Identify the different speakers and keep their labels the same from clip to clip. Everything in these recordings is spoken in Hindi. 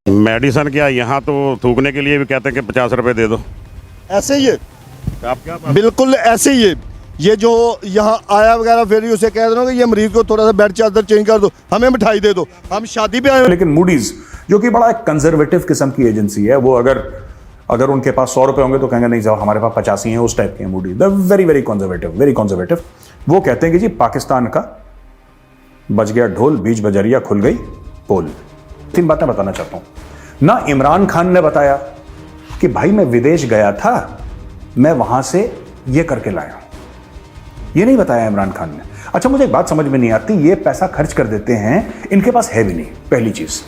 Speaker 1: मेडिसन क्या, यहाँ तो थूकने के लिए भी कहते हैं कि 50 रुपए दे दो।
Speaker 2: ऐसे ही है,
Speaker 1: आप क्या
Speaker 2: बिल्कुल ऐसे ही है। ये जो यहाँ आया वगैरह फिर ही उसे कह दो कि ये मरीज को थोड़ा सा बेड चादर चेंज कर दो, हमें मिठाई दे दो, हम शादी पे आए।
Speaker 3: लेकिन मूडीज जो कि बड़ा एक कंजर्वेटिव किस्म की एजेंसी है, वो अगर उनके पास 100 रुपए होंगे तो कहेंगे नहीं साहब हमारे पास 85 हैं, उस टाइप के हैं मूडीज। Very very conservative. वो कहते हैं कि जी पाकिस्तान का बज गया ढोल, बीच बजरिया खुल गई पोल। 3 बातें बताना चाहता हूं ना। इमरान खान ने बताया कि भाई मैं विदेश गया था, मैं वहां से ये करके लाया हूं, ये नहीं बताया इमरान खान ने। अच्छा, मुझे एक बात समझ में नहीं आती, ये पैसा खर्च कर देते हैं, इनके पास है भी नहीं। पहली चीज,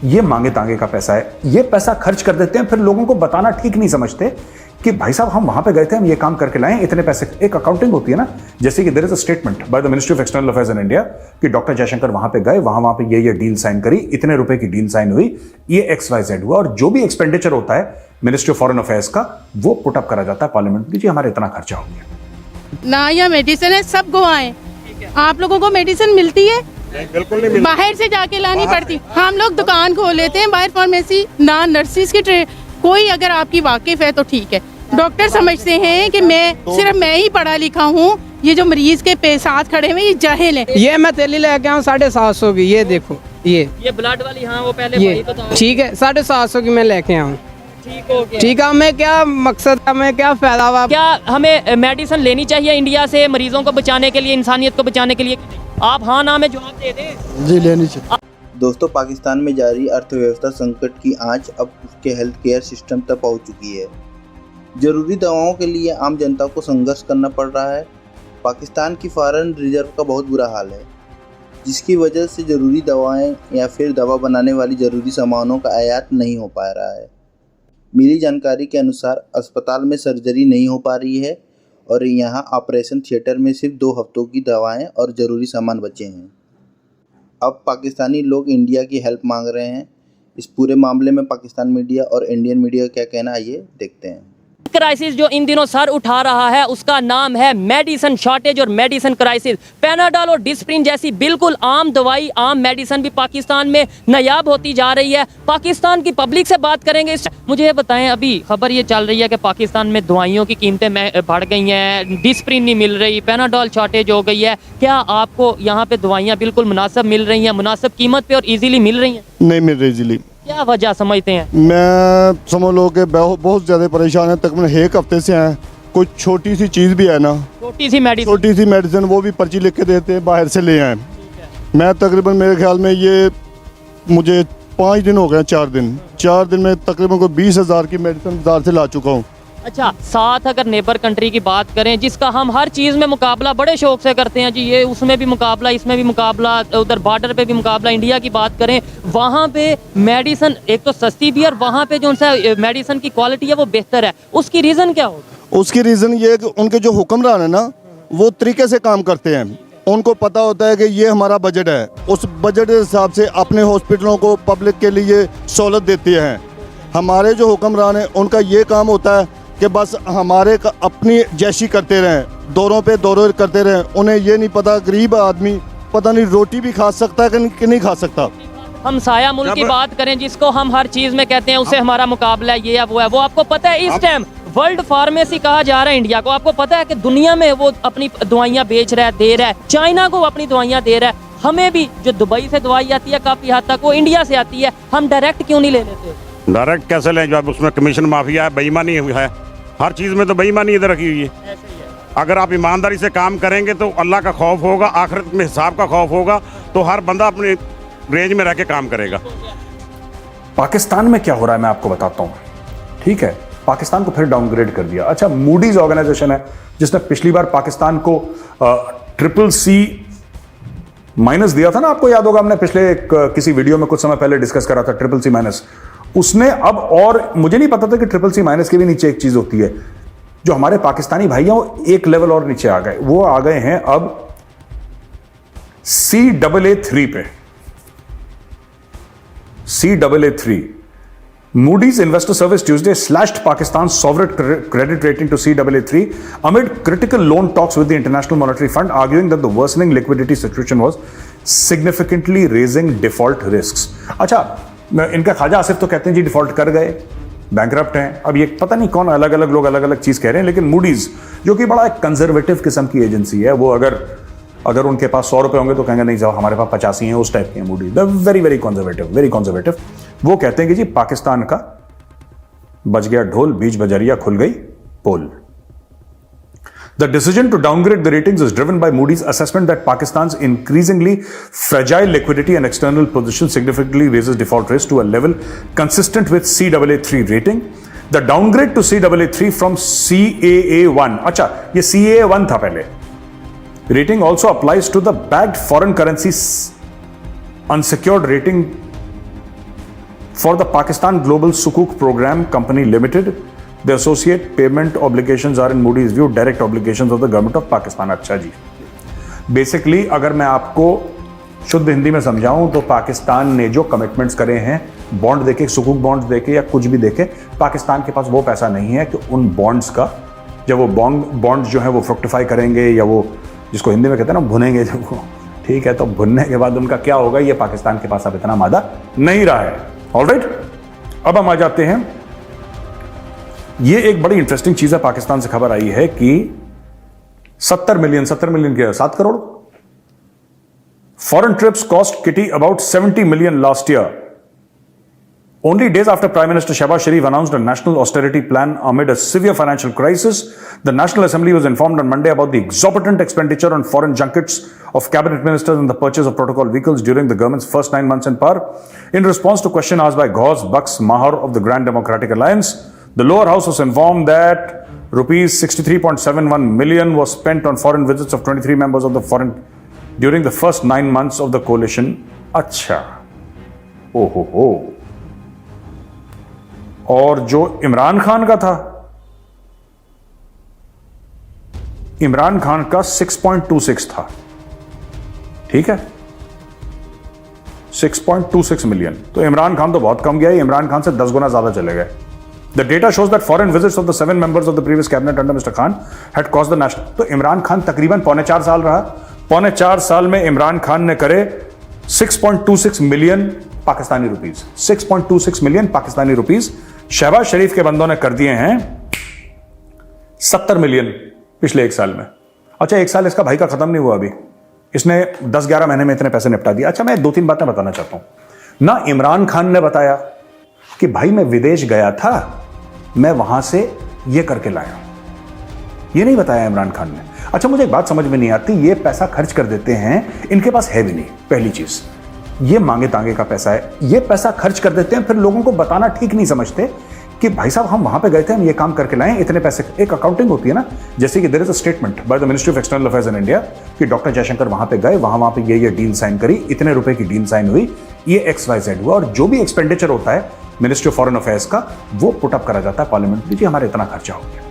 Speaker 3: ये मांगे तांगे का पैसा है, ये पैसा खर्च कर देते हैं, फिर लोगों को बताना ठीक नहीं समझते कि भाई साहब हम वहां पे गए थे, हम ये काम करके लाए, इतने पैसे। एक अकाउंटिंग होती है ना, जैसे कि there is a statement by the ministry of external affairs in India कि डॉक्टर जयशंकर वहां पे गए, वहां पे ये डील साइन करी, इतने रुपए की डील साइन हुई, ये XYZ हुआ, और जो भी एक्सपेंडिचर होता है मिनिस्ट्री ऑफ फॉरेन अफेयर्स का, वो पुटअप करा जाता है पार्लियामेंट में, जी हमारा इतना खर्चा हो गया।
Speaker 4: ना यहाँ मेडिसिन है, सब गवाएं। आप लोगों को मेडिसिन मिलती है?
Speaker 1: बिल्कुल नहीं,
Speaker 4: बाहर से जाके लानी पड़ती। हम लोग दुकान खोल लेते हैं बाहर, फार्मेसी ना, नर्सिस की कोई अगर आपकी वाकिफ है तो ठीक है। डॉक्टर समझते हैं कि सिर्फ मैं ही पढ़ा लिखा हूँ, ये जो मरीज के साथ खड़े हुए ये जाहिल है।
Speaker 5: ये मैं तेली लेके आऊँ 750 की, ये देखो ये
Speaker 6: ब्लड वाली, हाँ वो पहले
Speaker 5: ये ठीक है, 750 की मैं लेके आऊँ।
Speaker 6: ठीक हो गया।
Speaker 5: ठीक है, हमें क्या मकसद, हमें क्या फायदा हुआ?
Speaker 6: क्या हमें मेडिसिन लेनी चाहिए इंडिया से मरीजों को बचाने के लिए, इंसानियत को बचाने के लिए? आप हाँ ना में जवाब दे दें।
Speaker 2: जी लेनी चाहिए।
Speaker 7: दोस्तों, पाकिस्तान में जारी अर्थव्यवस्था संकट की आंच अब उसके हेल्थ केयर सिस्टम तक पहुंच चुकी है। जरूरी दवाओं के लिए आम जनता को संघर्ष करना पड़ रहा है। पाकिस्तान की फॉरेन रिजर्व का बहुत बुरा हाल है, जिसकी वजह से जरूरी दवाएं या फिर दवा बनाने वाली जरूरी सामानों का आयात नहीं हो पा रहा है। मिली जानकारी के अनुसार अस्पताल में सर्जरी नहीं हो पा रही है और यहाँ ऑपरेशन थिएटर में सिर्फ 2 हफ्तों की दवाएं और ज़रूरी सामान बचे हैं। अब पाकिस्तानी लोग इंडिया की हेल्प मांग रहे हैं। इस पूरे मामले में पाकिस्तान मीडिया और इंडियन मीडिया का क्या कहना, आइए देखते हैं।
Speaker 6: क्राइसिस जो इन दिनों सर उठा रहा है उसका नाम है मेडिसिन शॉर्टेज और मेडिसिन क्राइसिस। पैनाडोल और डिस्प्रिन जैसी बिल्कुल आम दवाई, आम मेडिसिन भी पाकिस्तान में नायाब होती जा रही है। पाकिस्तान की पब्लिक से बात करेंगे। मुझे ये बताएं, अभी खबर ये चल रही है कि पाकिस्तान में दवाइयों की कीमतें बढ़ गई हैं, डिस्प्रिन नहीं मिल रही, पैनाडोल शॉर्टेज हो गई है। क्या आपको यहाँ पे दवाइयाँ बिल्कुल मुनासिब मिल रही हैं, मुनासिब कीमत पे और ईजीली मिल रही हैं?
Speaker 2: नहीं मिल रही इजीली।
Speaker 6: क्या वजह समझते हैं?
Speaker 2: मैं समझ लो कि बहुत ज़्यादा परेशान है। तकरीबन 1 हफ्ते से हैं। कोई छोटी सी चीज़ भी है ना,
Speaker 6: छोटी सी मेडिसिन
Speaker 2: वो भी पर्ची लिख के देते हैं, बाहर से ले आए। मैं तकरीबन मेरे ख्याल में ये मुझे 5 दिन हो गए, 4 दिन में तकरीबन कोई 20,000 की मेडिसिन बाजार से ला चुका हूँ।
Speaker 6: अच्छा, साथ अगर नेबर कंट्री की बात करें जिसका हम हर चीज़ में मुकाबला बड़े शौक से करते हैं जी, ये उसमें भी मुकाबला, इसमें भी मुकाबला, उधर बॉर्डर पे भी मुकाबला, इंडिया की बात करें वहाँ पे मेडिसिन एक तो सस्ती भी और वहाँ पे जो सा मेडिसिन की क्वालिटी है वो बेहतर है। उसकी रीज़न क्या होगा?
Speaker 2: उसकी रीज़न ये है कि उनके जो हुक्मरान है ना, वो तरीके से काम करते हैं। उनको पता होता है कि ये हमारा बजट है, उस बजट के हिसाब से अपने हॉस्पिटलों को पब्लिक के लिए सहूलत देते हैं। हमारे जो हुक्मरान हैं उनका ये काम होता है कि बस हमारे अपनी जैशी करते रहें, दौरों पे दौरे करते रहें। उन्हें ये नहीं पता गरीब आदमी पता नहीं रोटी भी खा सकता है कि नहीं खा सकता।
Speaker 6: हम साया मुल्क की बात करें जिसको हम हर चीज़ में कहते हैं उससे हमारा मुकाबला है, ये है वो है। वो आपको पता है इस टाइम वर्ल्ड फार्मेसी कहा जा रहा है इंडिया को। आपको पता है कि दुनिया में वो अपनी दवाइयाँ बेच रहा है, दे रहा है, चाइना को अपनी दवाइयाँ दे रहा है। हमें भी जो दुबई से दवाई आती है काफ़ी हद तक वो इंडिया से आती है, हम डायरेक्ट क्यों नहीं ले लेते?
Speaker 1: डायरेक्ट कैसे लें जब उसमें कमीशन माफिया है, बेईमानी है, हर चीज़ में तो बेईमानी इधर रखी हुई है। अगर आप ईमानदारी से काम करेंगे तो अल्लाह का खौफ होगा, आखिरत में हिसाब का खौफ होगा, तो हर बंदा अपनी रेंज में रह के काम करेगा।
Speaker 3: पाकिस्तान में क्या हो रहा है मैं आपको बताता हूं। ठीक है, पाकिस्तान को फिर डाउनग्रेड कर दिया। अच्छा, मूडीज ऑर्गेनाइजेशन है जिसने पिछली बार पाकिस्तान को CCC- दिया था ना, आपको याद होगा, हमने पिछले किसी वीडियो में कुछ समय पहले डिस्कस करा था CCC-। उसने अब, और मुझे नहीं पता था कि CCC- के भी नीचे एक चीज होती है, जो हमारे पाकिस्तानी भाई हैं वो एक लेवल और नीचे आ गए। वो आ गए हैं अब CAA3 पे। CAA3 Moody's Investor Service Tuesday slashed Pakistan's sovereign credit rating to CAA3 amid critical loan talks with the International Monetary Fund, arguing that the worsening liquidity situation was significantly raising default risks. अच्छा, इनका ख्वाजा आसिफ तो कहते हैं जी डिफॉल्ट कर गए, बैंकरप्ट हैं। अब ये पता नहीं कौन अलग अलग लोग अलग अलग चीज कह रहे हैं, लेकिन मूडीज जो कि बड़ा एक कंजर्वेटिव किस्म की एजेंसी है, वो अगर उनके पास 100 रुपए होंगे तो कहेंगे नहीं जाओ हमारे पास 85 हैं, उस टाइप के Moody's. The very very conservative. वो कहते हैं कि जी पाकिस्तान का बज गया ढोल, बीच बजरिया खुल गई पोल। The decision to downgrade the ratings is driven by Moody's assessment that Pakistan's increasingly fragile liquidity and external position significantly raises default risk to a level consistent with CAA3 rating. The downgrade to CAA3 from CAA1, अच्छा ये CAA1 था पहले, rating also applies to the backed foreign currency unsecured rating for the Pakistan Global Sukuk Program Company Limited. The associate payment obligations are in Moody's view direct obligations of the government of Pakistan. अच्छा जी, बेसिकली अगर मैं आपको शुद्ध हिंदी में समझाऊं तो पाकिस्तान ने जो कमिटमेंट्स करे हैं बॉन्ड देके, सुकूक बॉन्ड्स देके या कुछ भी देके, पाकिस्तान के पास वो पैसा नहीं है कि उन बॉन्ड्स का, जब वो बॉन्ड जो है वो फ्रुक्टिफाई करेंगे या वो जिसको हिंदी में कहते हैं ना भुनेंगे जब वो, ठीक है, तो भुनने के बाद उनका क्या होगा ये पाकिस्तान के पास अब इतना मादा नहीं रहा है। ऑलराइट, अब हम आ जाते हैं, ये एक बड़ी इंटरेस्टिंग चीज है, पाकिस्तान से खबर आई है कि 70 मिलियन के 7 crore foreign trips cost kitty about 70 million last year. Only days after Prime Minister Shehbaz Sharif announced a national austerity plan amid a severe financial crisis, the National Assembly was informed on Monday about the exorbitant expenditure on foreign junkets of cabinet ministers and the purchase of protocol vehicles during the government's first 9 months in power. In response to question asked by Ghaus Baksh Mahar of the Grand Democratic Alliance, the lower house was informed that rupees 63.71 million was spent on foreign visits of 23 members of the foreign during the first 9 months of the coalition. Acha. Oh ho ho. और जो इमरान खान का था, इमरान खान का 6.26 था, ठीक है, 6.26 मिलियन। तो इमरान खान तो बहुत कम गया, इमरान खान से 10 गुना ज्यादा चले गए। The data shows that foreign visits of the 7 members of the previous cabinet under Mr. Khan had cost the national। तो इमरान खान तकरीबन 4.25 साल रहा, 4.25 साल में इमरान खान ने करे 6.26 million Pakistani rupees, 6.26 million Pakistani rupees. Shehbaz Sharif के बंदों ने कर दिए हैं 70 मिलियन पिछले 1 साल में। अच्छा, 1 साल इसका भाई का खत्म नहीं हुआ अभी, इसने 10-11 महीने में इतने पैसे निपटा दिए। अच्छा, मैं 2-3 बातें बताना चाहता हूं ना। इमरान खान ने बताया कि भाई मैं विदेश गया था, मैं वहां से ये करके लाया, ये नहीं बताया इमरान खान ने। अच्छा, मुझे एक बात समझ में नहीं आती, ये पैसा खर्च कर देते हैं, इनके पास है भी नहीं, पहली चीज ये मांगे तांगे का पैसा है, ये पैसा खर्च कर देते हैं, फिर लोगों को बताना ठीक नहीं समझते कि भाई साहब हम वहां पे गए थे, हम ये काम करके लाए, इतने पैसे। एक अकाउंटिंग होती है ना, जैसे कि there is a statement by the ministry of external affairs in India कि डॉक्टर जयशंकर वहां पे गए, वहां पे ये डील साइन करी, इतने रुपए की डील साइन हुई, ये XYZ हुआ, और जो भी एक्सपेंडिचर होता है मिनिस्ट्री ऑफ फॉरेन अफेयर्स का, वो पुटअप करा जाता है पार्लियामेंट में, जी हमारे इतना खर्चा हो गया,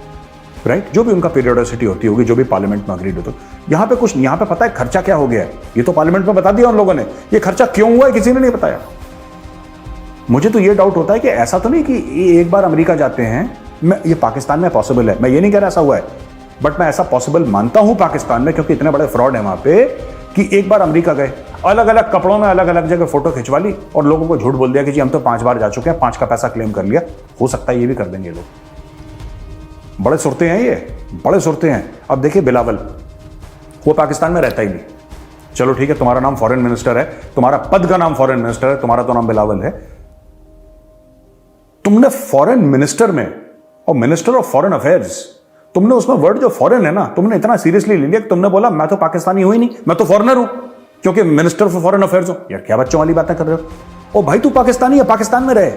Speaker 3: राइट, जो भी उनका पीरियोडिसिटी होती होगी, जो भी पार्लियामेंट में अग्रीड होता है। यहां पे कुछ, यहां पे पता है खर्चा क्या हो गया है, ये तो पार्लियामेंट में बता दिया उन लोगों ने, ये खर्चा क्यों हुआ है किसी ने नहीं बताया। मुझे तो ये डाउट होता है कि ऐसा तो नहीं कि एक बार अमेरिका जाते हैं, ये पाकिस्तान में पॉसिबल है, मैं ये नहीं कह रहा ऐसा हुआ है, बट मैं ऐसा पॉसिबल मानता हूं पाकिस्तान में, क्योंकि इतने बड़े फ्रॉड है वहां पे कि एक बार अमेरिका गए, अलग अलग कपड़ों में अलग अलग जगह फोटो खिंचवा ली और लोगों को झूठ बोल दिया कि जी हम तो 5 बार जा चुके हैं, 5 का पैसा क्लेम कर लिया। हो सकता है ये भी कर देंगे लोग, बड़े सुरते हैं ये, बड़े सुरते हैं। अब देखिए बिलावल, वो पाकिस्तान में रहता ही नहीं, चलो ठीक है, तुम्हारा नाम फॉरेन मिनिस्टर है, तुम्हारा पद का नाम फॉरेन मिनिस्टर है, तुम्हारा तो नाम बिलावल है, तुमने फॉरेन मिनिस्टर में और मिनिस्टर ऑफ फॉरेन अफेयर्स, तुमने उसमें वर्ड जो फॉरेन है ना, तुमने इतना सीरियसली ले लिया कि तुमने बोला मैं तो पाकिस्तानी हूं ही नहीं, मैं तो फॉरेनर हूं क्योंकि मिनिस्टर ऑफ फॉरेन अफेयर्स हूं। यार क्या बच्चों वाली बातें कर रहे हो? ओ भाई तू पाकिस्तानी है, पाकिस्तान में रहे,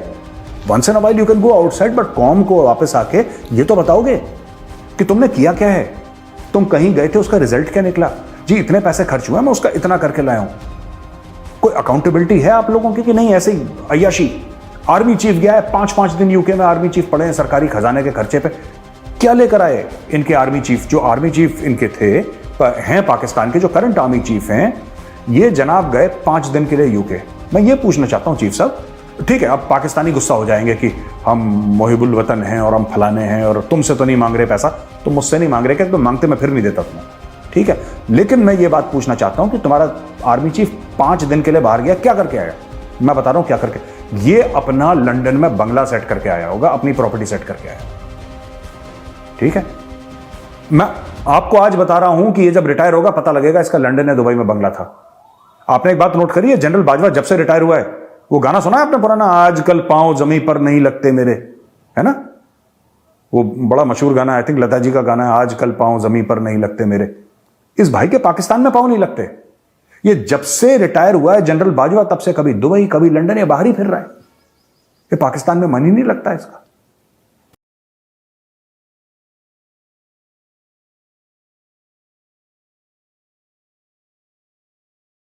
Speaker 3: once in a while you can go outside, but कौम को वापस आके ये तो बताओगे कि तुमने किया क्या है, तुम कहीं गए थे, उसका रिजल्ट क्या निकला, जी इतने पैसे खर्च हुए, मैं उसका इतना करके लाया हूं। कोई अकाउंटेबिलिटी है आप लोगों की कि नहीं? ऐसे ही अय्याशी। आर्मी चीफ गया है 5-5 दिन यूके में, आर्मी चीफ पड़े हैं सरकारी खजाने के खर्चे पे, क्या लेकर आए इनके आर्मी चीफ? जो आर्मी चीफ इनके थे हैं पाकिस्तान के, जो करंट आर्मी चीफ हैं, ये जनाब गए 5 दिन के लिए यूके। मैं ये पूछना चाहता हूं चीफ साहब, ठीक है अब पाकिस्तानी गुस्सा हो जाएंगे कि हम मोहिबुल वतन हैं और हम फलाने हैं और तुमसे तो नहीं मांग रहे पैसा, तुम मुझसे नहीं मांग रहे, क्या तुम मांगते मैं फिर नहीं देता तुम्हें, ठीक है। लेकिन मैं ये बात पूछना चाहता हूं कि तुम्हारा आर्मी चीफ 5 दिन के लिए बाहर गया, क्या करके आया? मैं बता रहा हूं क्या करके। ये अपना लंदन में बंगला सेट करके आया होगा, अपनी प्रॉपर्टी सेट करके आया। ठीक है, मैं आपको आज बता रहा हूं कि ये जब रिटायर होगा पता लगेगा इसका लंदन या दुबई में बंगला था। आपने एक बात नोट करी है, जनरल बाजवा जब से रिटायर हुआ है, वो गाना सुना है आपने पुराना, आजकल पांव जमीन पर नहीं लगते मेरे, है ना? वो बड़ा मशहूर गाना, आई थिंक लता जी का गाना है, आजकल पांव जमीन पर नहीं लगते मेरे। इस भाई के पाकिस्तान में पांव नहीं लगते। ये जब से रिटायर हुआ है जनरल बाजवा, तब से कभी दुबई कभी लंदन या बाहर ही फिर रहा है। ये पाकिस्तान में मन ही नहीं लगता इसका।